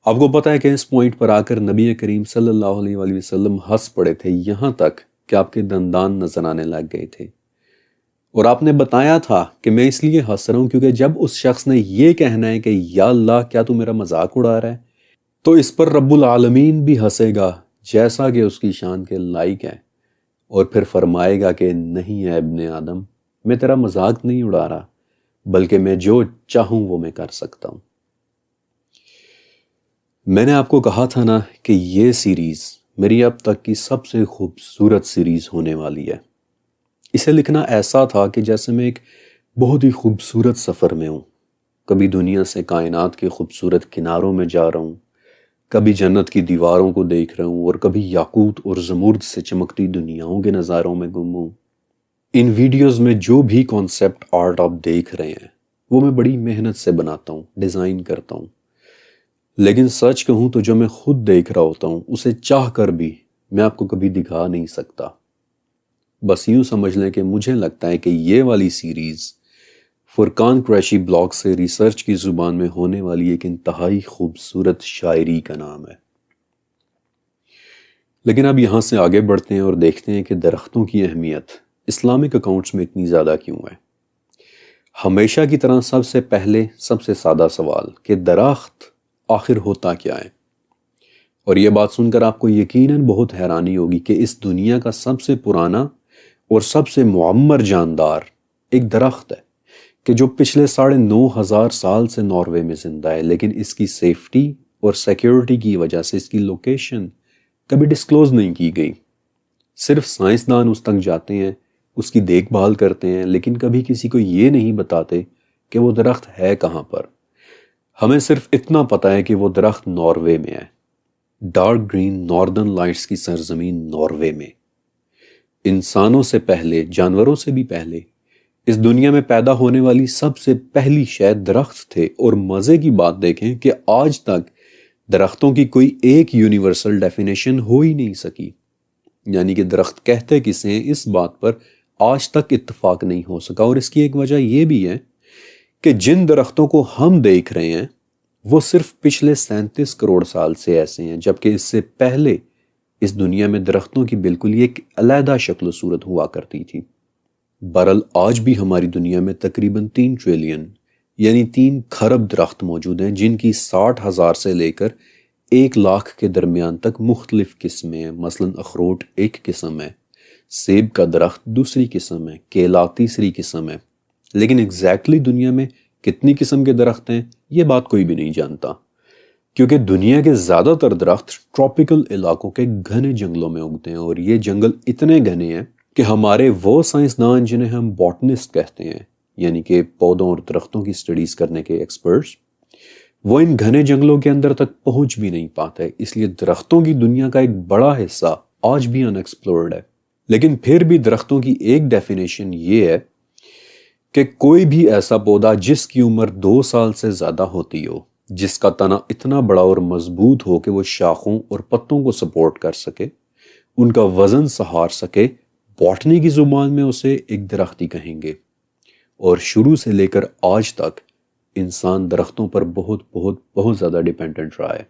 آپ کو پتا ہے کہ اس پوائنٹ پر آ کر نبی کریم صلی اللہ علیہ وآلہ وسلم ہنس پڑے تھے، یہاں تک کہ آپ کے دندان نظر آنے لگ گئے تھے، اور آپ نے بتایا تھا کہ میں اس لیے ہنس رہا ہوں کیونکہ جب اس شخص نے یہ کہنا ہے کہ یا اللہ کیا تو میرا مذاق اڑا رہا ہے، تو اس پر رب العالمین بھی ہنسے گا جیسا کہ اس کی شان کے لائق ہے، اور پھر فرمائے گا کہ نہیں ہے ابن آدم، میں تیرا مذاق نہیں اڑا رہا، بلکہ میں جو چاہوں وہ میں کر سکتا ہوں۔ میں نے آپ کو کہا تھا نا کہ یہ سیریز میری اب تک کی سب سے خوبصورت سیریز ہونے والی ہے۔ اسے لکھنا ایسا تھا کہ جیسے میں ایک بہت ہی خوبصورت سفر میں ہوں، کبھی دنیا سے کائنات کے خوبصورت کناروں میں جا رہا ہوں، کبھی جنت کی دیواروں کو دیکھ رہا ہوں اور کبھی یاقوت اور زمرد سے چمکتی دنیاؤں کے نظاروں میں گم ہوں۔ ان ویڈیوز میں جو بھی کانسیپٹ آرٹ آپ دیکھ رہے ہیں وہ میں بڑی محنت سے بناتا ہوں، ڈیزائن کرتا ہوں، لیکن سچ کہوں تو جو میں خود دیکھ رہا ہوتا ہوں اسے چاہ کر بھی میں آپ کو کبھی دکھا نہیں سکتا۔ بس یوں سمجھ لیں کہ مجھے لگتا ہے کہ یہ والی سیریز فرقان قریشی بلاگ سے ریسرچ کی زبان میں ہونے والی ایک انتہائی خوبصورت شاعری کا نام ہے۔ لیکن اب یہاں سے آگے بڑھتے ہیں اور دیکھتے ہیں کہ درختوں کی اہمیت اسلامک اکاؤنٹس میں اتنی زیادہ کیوں ہے۔ ہمیشہ کی طرح سب سے پہلے سب سے سادہ سوال کہ درخت آخر ہوتا کیا ہے؟ اور یہ بات سن کر آپ کو یقیناً بہت حیرانی ہوگی کہ اس دنیا کا سب سے پرانا اور سب سے معمر جاندار ایک درخت ہے کہ جو پچھلے 9,500 سال سے ناروے میں زندہ ہے، لیکن اس کی سیفٹی اور سیکیورٹی کی وجہ سے اس کی لوکیشن کبھی ڈسکلوز نہیں کی گئی۔ صرف سائنسدان اس تک جاتے ہیں، اس کی دیکھ بھال کرتے ہیں، لیکن کبھی کسی کو یہ نہیں بتاتے کہ وہ درخت ہے کہاں پر۔ ہمیں صرف اتنا پتہ ہے کہ وہ درخت ناروے میں ہے، ڈارک گرین ناردرن لائٹس کی سرزمین ناروے میں۔ انسانوں سے پہلے، جانوروں سے بھی پہلے، اس دنیا میں پیدا ہونے والی سب سے پہلی شے درخت تھے، اور مزے کی بات دیکھیں کہ آج تک درختوں کی کوئی ایک یونیورسل ڈیفینیشن ہو ہی نہیں سکی، یعنی کہ درخت کہتے کسے ہیں اس بات پر آج تک اتفاق نہیں ہو سکا۔ اور اس کی ایک وجہ یہ بھی ہے کہ جن درختوں کو ہم دیکھ رہے ہیں وہ صرف پچھلے 37 کروڑ سال سے ایسے ہیں، جبکہ اس سے پہلے اس دنیا میں درختوں کی بالکل ایک علیحدہ شکل و صورت ہوا کرتی تھی۔ بہرحال آج بھی ہماری دنیا میں تقریباً 3 ٹریلین یعنی 3 کھرب درخت موجود ہیں، جن کی 60,000 سے لے کر 1,00,000 کے درمیان تک مختلف قسمیں ہیں۔ مثلا اخروٹ ایک قسم ہے، سیب کا درخت دوسری قسم ہے، کیلا تیسری قسم ہے، لیکن ایگزیکٹلی دنیا میں کتنی قسم کے درخت ہیں یہ بات کوئی بھی نہیں جانتا، کیونکہ دنیا کے زیادہ تر درخت ٹراپیکل علاقوں کے گھنے جنگلوں میں اگتے ہیں، اور یہ جنگل اتنے گھنے ہیں کہ ہمارے وہ سائنسدان جنہیں ہم باٹنسٹ کہتے ہیں، یعنی کہ پودوں اور درختوں کی سٹڈیز کرنے کے ایکسپرٹس، وہ ان گھنے جنگلوں کے اندر تک پہنچ بھی نہیں پاتے۔ اس لیے درختوں کی دنیا کا ایک بڑا حصہ آج بھی ان ایکسپلورڈ ہے۔ لیکن پھر بھی درختوں کی ایک ڈیفینیشن یہ ہے کہ کوئی بھی ایسا پودا جس کی عمر 2 سال سے زیادہ ہوتی ہو، جس کا تنا اتنا بڑا اور مضبوط ہو کہ وہ شاخوں اور پتوں کو سپورٹ کر سکے، ان کا وزن سہار سکے، باٹنی کی زبان میں اسے ایک درخت ہی کہیں گے۔ اور شروع سے لے کر آج تک انسان درختوں پر بہت بہت بہت زیادہ ڈیپینڈنٹ رہا ہے۔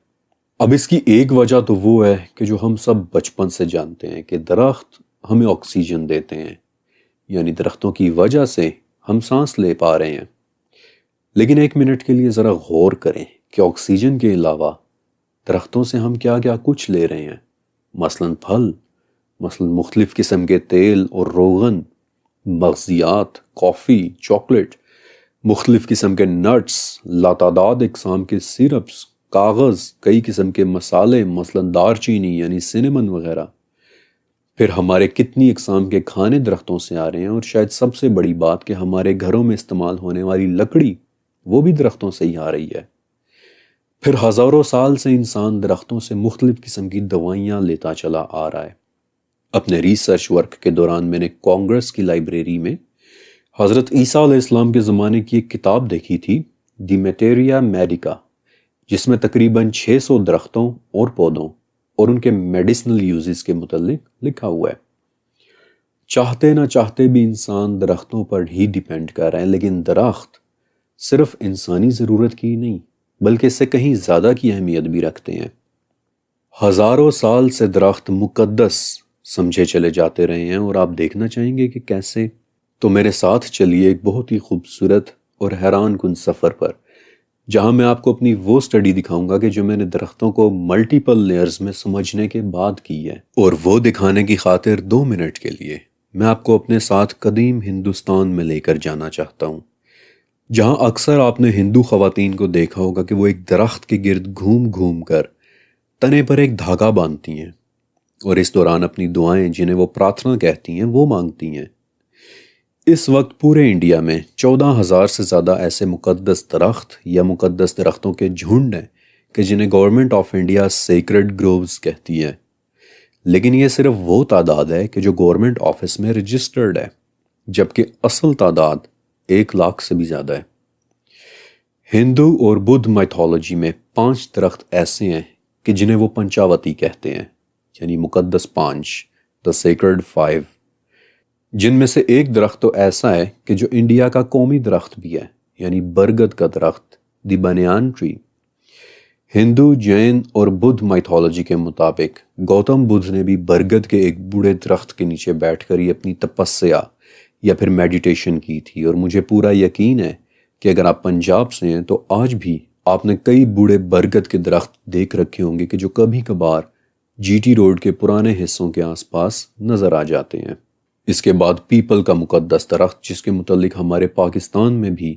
اب اس کی ایک وجہ تو وہ ہے کہ جو ہم سب بچپن سے جانتے ہیں کہ درخت ہمیں آکسیجن دیتے ہیں، یعنی درختوں کی وجہ سے ہم سانس لے پا رہے ہیں۔ لیکن ایک منٹ کے لیے ذرا غور کریں کہ آکسیجن کے علاوہ درختوں سے ہم کیا کیا کچھ لے رہے ہیں۔ مثلاً پھل، مثلاً مختلف قسم کے تیل اور روغن، مغزیات، کافی، چاکلیٹ، مختلف قسم کے نٹس، لاتعداد اقسام کے سیرپس، کاغذ، کئی قسم کے مسالے مثلاً دار چینی یعنی سینمن وغیرہ۔ پھر ہمارے کتنی اقسام کے کھانے درختوں سے آ رہے ہیں، اور شاید سب سے بڑی بات کہ ہمارے گھروں میں استعمال ہونے والی لکڑی وہ بھی درختوں سے ہی آ رہی ہے۔ پھر ہزاروں سال سے انسان درختوں سے مختلف قسم کی دوائیاں لیتا چلا آ رہا ہے۔ اپنے ریسرچ ورک کے دوران میں نے کانگریس کی لائبریری میں حضرت عیسیٰ علیہ السلام کے زمانے کی ایک کتاب دیکھی تھی، دی میٹیریا میڈیکا، جس میں تقریباً 600 درختوں اور پودوں اور ان کے میڈیسنل یوزز کے متعلق لکھا ہوا ہے۔ چاہتے نہ چاہتے بھی انسان درختوں پر ہی ڈیپینڈ کر رہے ہیں، لیکن درخت صرف انسانی ضرورت کی نہیں بلکہ اس سے کہیں زیادہ کی اہمیت بھی رکھتے ہیں۔ ہزاروں سال سے درخت مقدس سمجھے چلے جاتے رہے ہیں، اور آپ دیکھنا چاہیں گے کہ کیسے؟ تو میرے ساتھ چلیے ایک بہت ہی خوبصورت اور حیران کن سفر پر، جہاں میں آپ کو اپنی وہ سٹڈی دکھاؤں گا کہ جو میں نے درختوں کو ملٹیپل لیئرز میں سمجھنے کے بعد کی ہے، اور وہ دکھانے کی خاطر 2 منٹ کے لیے میں آپ کو اپنے ساتھ قدیم ہندوستان میں لے کر جانا چاہتا ہوں، جہاں اکثر آپ نے ہندو خواتین کو دیکھا ہوگا کہ وہ ایک درخت کے گرد گھوم گھوم کر تنے پر ایک دھاگا باندھتی ہیں، اور اس دوران اپنی دعائیں جنہیں وہ پراتھنا کہتی ہیں وہ مانگتی ہیں۔ اس وقت پورے انڈیا میں 14,000 سے زیادہ ایسے مقدس درخت یا مقدس درختوں کے جھنڈ ہیں کہ جنہیں government of India sacred grooves کہتی ہے، لیکن یہ صرف وہ تعداد ہے کہ جو گورنمنٹ آفس میں رجسٹرڈ ہے، جبکہ اصل تعداد 1,00,000 سے بھی زیادہ ہے۔ ہندو اور بدھ مائتھولوجی میں 5 درخت ایسے ہیں کہ جنہیں وہ پنچاوتی کہتے ہیں، یعنی مقدس 5، دا سیکرڈ 5، جن میں سے ایک درخت تو ایسا ہے کہ جو انڈیا کا قومی درخت بھی ہے، یعنی برگد کا درخت، دی بنیان ٹری۔ ہندو، جین اور بدھ مائتھولوجی کے مطابق گوتم بدھ نے بھی برگد کے ایک بوڑھے درخت کے نیچے بیٹھ کر ہی اپنی تپسیا یا پھر میڈیٹیشن کی تھی، اور مجھے پورا یقین ہے کہ اگر آپ پنجاب سے ہیں تو آج بھی آپ نے کئی بوڑھے برگد کے درخت دیکھ رکھے ہوں گے کہ جو کبھی کبھار جی ٹی روڈ کے پرانے حصوں کے آس پاس نظر آ جاتے ہیں۔ اس کے بعد پیپل کا مقدس درخت، جس کے متعلق ہمارے پاکستان میں بھی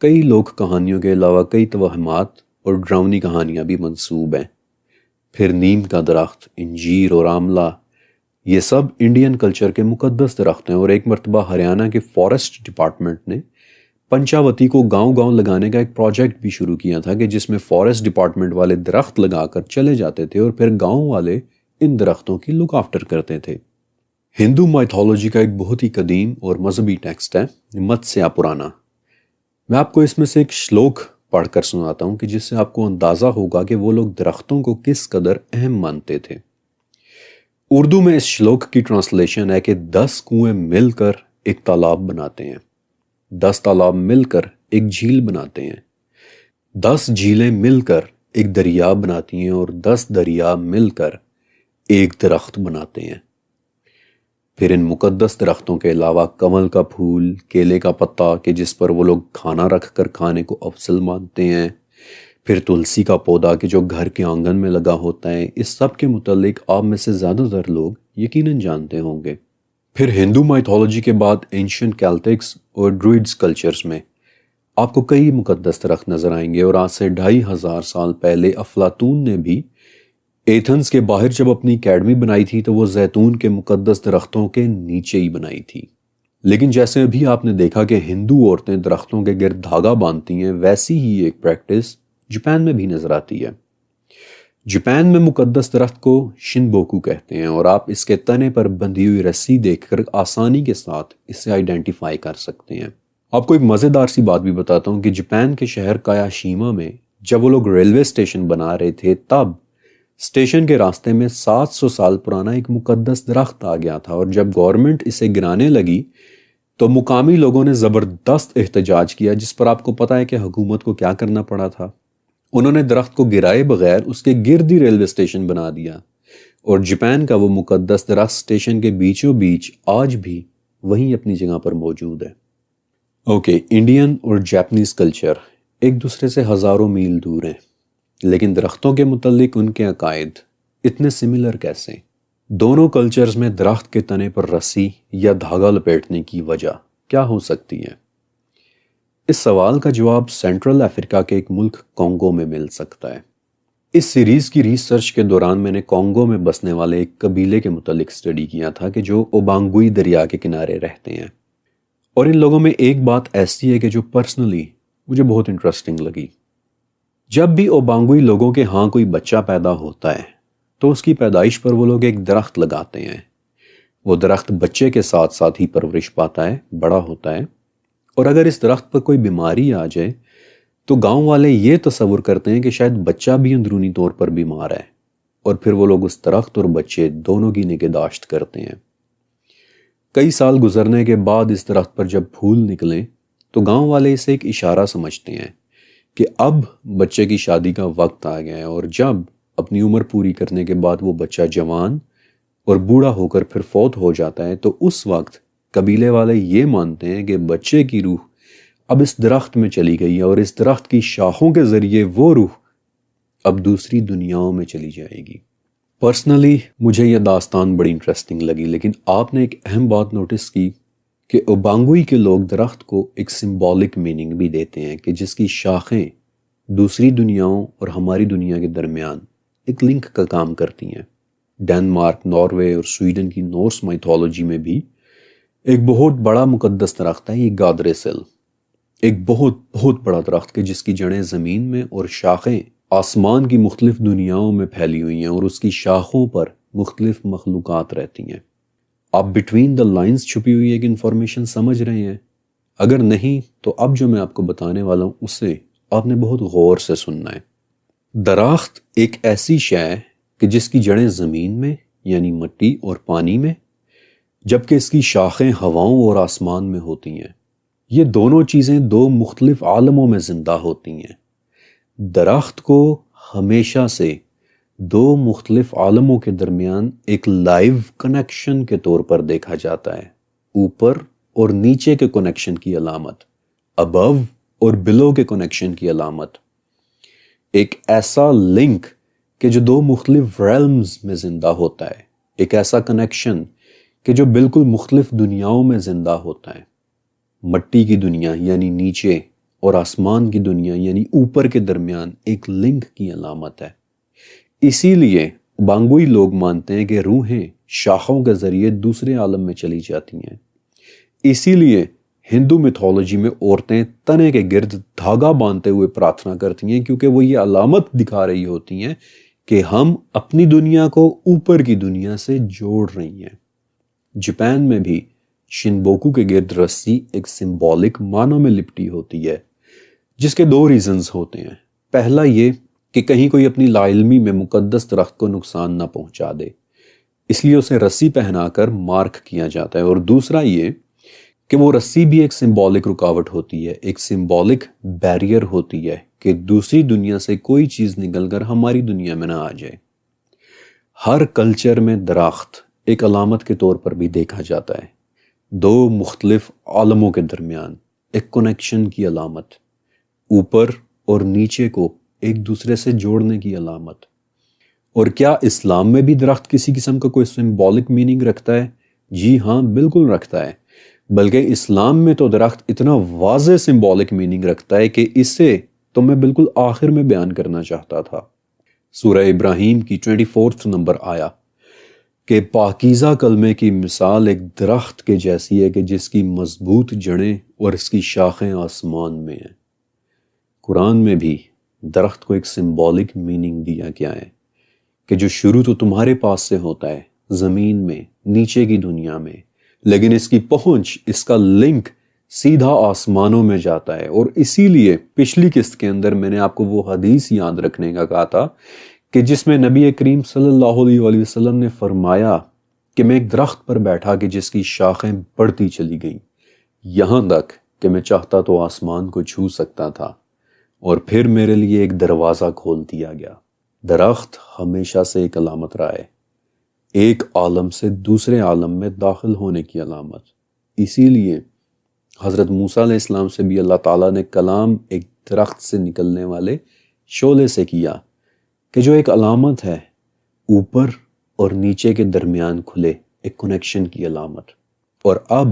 کئی لوک کہانیوں کے علاوہ کئی توہمات اور ڈراؤنی کہانیاں بھی منسوب ہیں۔ پھر نیم کا درخت، انجیر اور آملہ، یہ سب انڈین کلچر کے مقدس درخت ہیں، اور ایک مرتبہ ہریانہ کے فارسٹ ڈپارٹمنٹ نے پنچاوتی کو گاؤں گاؤں لگانے کا ایک پروجیکٹ بھی شروع کیا تھا کہ جس میں فارسٹ ڈپارٹمنٹ والے درخت لگا کر چلے جاتے تھے اور پھر گاؤں والے ان درختوں کی لک آفٹر کرتے تھے۔ ہندو مائتھولوجی کا ایک بہت ہی قدیم اور مذہبی ٹیکسٹ ہے متسیا پرانا۔ میں آپ کو اس میں سے ایک شلوک پڑھ کر سناتا ہوں کہ جس سے آپ کو اندازہ ہوگا کہ وہ لوگ درختوں کو کس قدر اہم مانتے تھے۔ اردو میں اس شلوک کی ٹرانسلیشن ہے کہ 10 کنویں مل کر ایک تالاب بناتے ہیں، 10 تالاب مل کر ایک جھیل بناتے ہیں، 10 جھیلیں مل کر ایک دریا بناتی ہیں، اور 10 دریا مل کر ایک درخت بناتے ہیں۔ پھر ان مقدس درختوں کے علاوہ کمل کا پھول، کیلے کا پتا کہ جس پر وہ لوگ کھانا رکھ کر کھانے کو افضل مانتے ہیں، پھر تلسی کا پودا کہ جو گھر کے آنگن میں لگا ہوتا ہے، اس سب کے متعلق آپ میں سے زیادہ تر لوگ یقیناً جانتے ہوں گے۔ پھر ہندو مائتھولوجی کے بعد اینشنٹ کیلٹکس اور ڈرویڈز کلچرز میں آپ کو کئی مقدس درخت نظر آئیں گے، اور آج سے 2500 سال پہلے افلاطون نے بھی ایتھنز کے باہر جب اپنی اکیڈمی بنائی تھی تو وہ زیتون کے مقدس درختوں کے نیچے ہی بنائی تھی۔ لیکن جیسے ابھی آپ نے دیکھا کہ ہندو عورتیں درختوں کے گرد دھاگا باندھتی ہیں، ویسی ہی ایک پریکٹس جاپان میں بھی نظر آتی ہے۔ جاپان میں مقدس درخت کو شنبوکو کہتے ہیں، اور آپ اس کے تنے پر بندھی ہوئی رسی دیکھ کر آسانی کے ساتھ اسے آئیڈینٹیفائی کر سکتے ہیں۔ آپ کو ایک مزیدار سی بات بھی بتاتا ہوں کہ جاپان کے شہر کایاشیما میں جب وہ لوگ ریلوے اسٹیشن بنا رہے تھے، تب اسٹیشن کے راستے میں 700 سال پرانا ایک مقدس درخت آ گیا تھا، اور جب گورنمنٹ اسے گرانے لگی تو مقامی لوگوں نے زبردست احتجاج کیا، جس پر آپ کو پتا ہے کہ حکومت کو کیا کرنا پڑا تھا۔ انہوں نے درخت کو گرائے بغیر اس کے گرد ہی ریلوے اسٹیشن بنا دیا، اور جاپان کا وہ مقدس درخت اسٹیشن کے بیچوں بیچ آج بھی وہیں اپنی جگہ پر موجود ہے۔ اوکے، انڈین اور جاپنیز کلچر ایک دوسرے سے ہزاروں میل دور ہیں، لیکن درختوں کے متعلق ان کے عقائد اتنے سملر کیسے؟ دونوں کلچرز میں درخت کے تنے پر رسی یا دھاگا لپیٹنے کی وجہ کیا ہو سکتی ہے؟ اس سوال کا جواب سینٹرل افریقہ کے ایک ملک کانگو میں مل سکتا ہے۔ اس سیریز کی ریسرچ کے دوران میں نے کانگو میں بسنے والے ایک قبیلے کے متعلق سٹڈی کیا تھا کہ جو اوبانگوئی دریا کے کنارے رہتے ہیں، اور ان لوگوں میں ایک بات ایسی ہے کہ جو پرسنلی مجھے بہت انٹرسٹنگ لگی۔ جب بھی اوبانگوئی لوگوں کے ہاں کوئی بچہ پیدا ہوتا ہے تو اس کی پیدائش پر وہ لوگ ایک درخت لگاتے ہیں۔ وہ درخت بچے کے ساتھ ساتھ ہی پرورش پاتا ہے، بڑا ہوتا ہے، اور اگر اس درخت پر کوئی بیماری آ جائے تو گاؤں والے یہ تصور کرتے ہیں کہ شاید بچہ بھی اندرونی طور پر بیمار ہے، اور پھر وہ لوگ اس درخت اور بچے دونوں کی نگہداشت کرتے ہیں۔ کئی سال گزرنے کے بعد اس درخت پر جب پھول نکلیں تو گاؤں والے اسے ایک اشارہ سمجھتے ہیں کہ اب بچے کی شادی کا وقت آ گیا ہے، اور جب اپنی عمر پوری کرنے کے بعد وہ بچہ جوان اور بوڑھا ہو کر پھر فوت ہو جاتا ہے تو اس وقت قبیلے والے یہ مانتے ہیں کہ بچے کی روح اب اس درخت میں چلی گئی ہے، اور اس درخت کی شاخوں کے ذریعے وہ روح اب دوسری دنیاؤں میں چلی جائے گی۔ پرسنلی مجھے یہ داستان بڑی انٹرسٹنگ لگی، لیکن آپ نے ایک اہم بات نوٹس کی کہ اوبانگوئی کے لوگ درخت کو ایک سمبولک میننگ بھی دیتے ہیں کہ جس کی شاخیں دوسری دنیاؤں اور ہماری دنیا کے درمیان ایک لنک کا کام کرتی ہیں۔ ڈنمارک، ناروے اور سویڈن کی نورس مائتھولوجی میں بھی ایک بہت بڑا مقدس درخت ہے یہ گادرے سل، ایک بہت بہت بڑا درخت کہ جس کی جڑیں زمین میں اور شاخیں آسمان کی مختلف دنیاؤں میں پھیلی ہوئی ہیں اور اس کی شاخوں پر مختلف مخلوقات رہتی ہیں۔ آپ بٹوین دا لائنز چھپی ہوئی ایک انفارمیشن سمجھ رہے ہیں؟ اگر نہیں تو اب جو میں آپ کو بتانے والا ہوں اسے آپ نے بہت غور سے سننا ہے۔ درخت ایک ایسی شے ہے کہ جس کی جڑیں زمین میں یعنی مٹی اور پانی میں، جبکہ اس کی شاخیں ہواؤں اور آسمان میں ہوتی ہیں۔ یہ دونوں چیزیں دو مختلف عالموں میں زندہ ہوتی ہیں۔ درخت کو ہمیشہ سے دو مختلف عالموں کے درمیان ایک لائیو کنیکشن کے طور پر دیکھا جاتا ہے۔ اوپر اور نیچے کے کنیکشن کی علامت، ابو اور بلو کے کنیکشن کی علامت، ایک ایسا لنک کہ جو دو مختلف ریلمز میں زندہ ہوتا ہے، ایک ایسا کنیکشن کہ جو بالکل مختلف دنیاؤں میں زندہ ہوتا ہے۔ مٹی کی دنیا یعنی نیچے اور آسمان کی دنیا یعنی اوپر کے درمیان ایک لنک کی علامت ہے۔ اسی لیے بانگوئی لوگ مانتے ہیں کہ روحیں شاخوں کے ذریعے دوسرے عالم میں چلی جاتی ہیں۔ اسی لیے ہندو میتھولوجی میں عورتیں تنے کے گرد دھاگا باندھتے ہوئے پرارتھنا کرتی ہیں، کیونکہ وہ یہ علامت دکھا رہی ہوتی ہیں کہ ہم اپنی دنیا کو اوپر کی دنیا سے جوڑ رہی ہیں۔ جاپان میں بھی شنبوکو کے گرد رسی ایک سمبولک معنوں میں لپٹی ہوتی ہے، جس کے دو ریزنز ہوتے ہیں۔ پہلا یہ کہ کہیں کوئی اپنی لا علمی میں مقدس درخت کو نقصان نہ پہنچا دے، اس لیے اسے رسی پہنا کر مارک کیا جاتا ہے۔ اور دوسرا یہ کہ وہ رسی بھی ایک سمبولک رکاوٹ ہوتی ہے، ایک سمبولک بیریئر ہوتی ہے کہ دوسری دنیا سے کوئی چیز نکل کر ہماری دنیا میں نہ آ جائے۔ ہر کلچر میں درخت ایک علامت کے طور پر بھی دیکھا جاتا ہے، دو مختلف عالموں کے درمیان ایک کنیکشن کی علامت، اوپر اور نیچے کو ایک دوسرے سے جوڑنے کی علامت۔ اور کیا اسلام میں بھی درخت کسی قسم کا کوئی سمبولک میننگ رکھتا ہے؟ جی ہاں، بالکل رکھتا ہے۔ بلکہ اسلام میں تو درخت اتنا واضح سمبولک میننگ رکھتا ہے کہ اسے تو میں بالکل آخر میں بیان کرنا چاہتا تھا۔ سورہ ابراہیم کی 24 نمبر آیا کہ پاکیزہ کلمے کی مثال ایک درخت کے جیسی ہے کہ جس کی مضبوط جڑیں اور اس کی شاخیں آسمان میں ہیں۔ قرآن میں بھی درخت کو ایک سمبولک میننگ دیا گیا ہے کہ جو شروع تو تمہارے پاس سے ہوتا ہے، زمین میں، نیچے کی دنیا میں، لیکن اس کی پہنچ، اس کا لنک سیدھا آسمانوں میں جاتا ہے۔ اور اسی لیے پچھلی قسط کے اندر میں نے آپ کو وہ حدیث یاد رکھنے کا کہا تھا کہ جس میں نبی کریم صلی اللہ علیہ وآلہ وسلم نے فرمایا کہ میں ایک درخت پر بیٹھا کہ جس کی شاخیں بڑھتی چلی گئیں، یہاں تک کہ میں چاہتا تو آسمان کو چھو سکتا تھا، اور پھر میرے لیے ایک دروازہ کھول دیا گیا۔ درخت ہمیشہ سے ایک علامت رہا ہے، ایک عالم سے دوسرے عالم میں داخل ہونے کی علامت۔ اسی لیے حضرت موسیٰ علیہ السلام سے بھی اللہ تعالیٰ نے کلام ایک درخت سے نکلنے والے شعلے سے کیا کہ جو ایک علامت ہے، اوپر اور نیچے کے درمیان کھلے ایک کنیکشن کی علامت۔ اور اب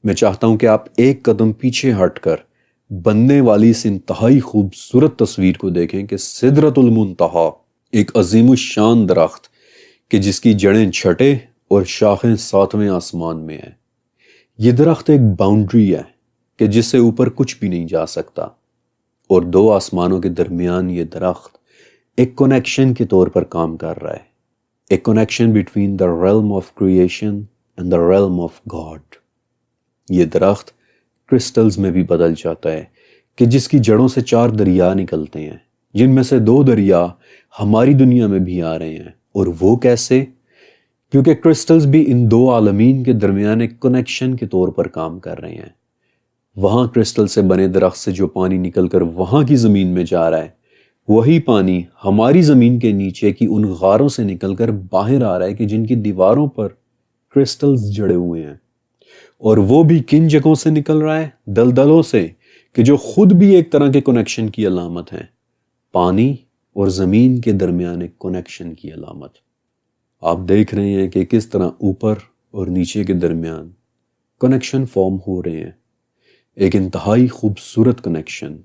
میں چاہتا ہوں کہ آپ ایک قدم پیچھے ہٹ کر بننے والی اس انتہائی خوبصورت تصویر کو دیکھیں کہ سدرۃ المنتہا ایک عظیم الشان درخت کہ جس کی جڑیں چھٹے اور شاخیں ساتویں آسمان میں ہیں۔ یہ درخت ایک باؤنڈری ہے کہ جس سے اوپر کچھ بھی نہیں جا سکتا، اور دو آسمانوں کے درمیان یہ درخت ایک کنیکشن کے طور پر کام کر رہا ہے، ایک connection between the realm of creation and the realm of God. یہ درخت کرسٹلز میں بھی بدل جاتا ہے کہ جس کی جڑوں سے 4 دریا نکلتے ہیں، جن میں سے 2 دریا ہماری دنیا میں بھی آ رہے ہیں۔ اور وہ کیسے؟ کیونکہ کرسٹلز بھی ان 2 عالمین کے درمیان ایک کنیکشن کے طور پر کام کر رہے ہیں۔ وہاں کرسٹل سے بنے درخت سے جو پانی نکل کر وہاں کی زمین میں جا رہا ہے، وہی پانی ہماری زمین کے نیچے کی ان غاروں سے نکل کر باہر آ رہا ہے کہ جن کی دیواروں پر کرسٹلز جڑے ہوئے ہیں۔ اور وہ بھی کن جگہوں سے نکل رہا ہے؟ دلدلوں سے، کہ جو خود بھی ایک طرح کے کنیکشن کی علامت ہیں، پانی اور زمین کے درمیان ایک کنیکشن کی علامت۔ آپ دیکھ رہے ہیں کہ کس طرح اوپر اور نیچے کے درمیان کنیکشن فارم ہو رہے ہیں، ایک انتہائی خوبصورت کنیکشن۔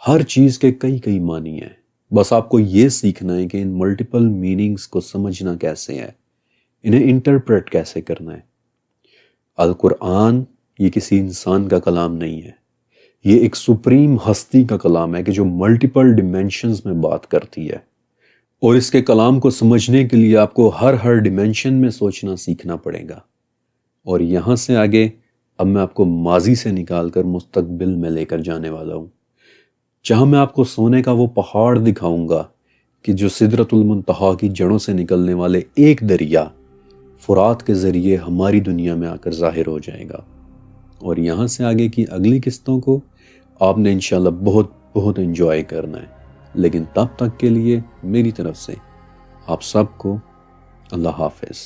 ہر چیز کے کئی معنی ہیں، بس آپ کو یہ سیکھنا ہے کہ ان ملٹیپل میننگز کو سمجھنا کیسے ہے، انہیں انٹرپریٹ کیسے کرنا ہے۔ القرآن یہ کسی انسان کا کلام نہیں ہے، یہ ایک سپریم ہستی کا کلام ہے کہ جو ملٹیپل ڈیمینشنز میں بات کرتی ہے، اور اس کے کلام کو سمجھنے کے لیے آپ کو ہر ڈیمینشن میں سوچنا سیکھنا پڑے گا۔ اور یہاں سے آگے اب میں آپ کو ماضی سے نکال کر مستقبل میں لے کر جانے والا ہوں، جہاں میں آپ کو سونے کا وہ پہاڑ دکھاؤں گا کہ جو سدرۃ المنتہا کی جڑوں سے نکلنے والے ایک دریا فرات کے ذریعے ہماری دنیا میں آ کر ظاہر ہو جائے گا۔ اور یہاں سے آگے کی اگلی قسطوں کو آپ نے انشاءاللہ بہت بہت انجوائے کرنا ہے، لیکن تب تک کے لیے میری طرف سے آپ سب کو اللہ حافظ۔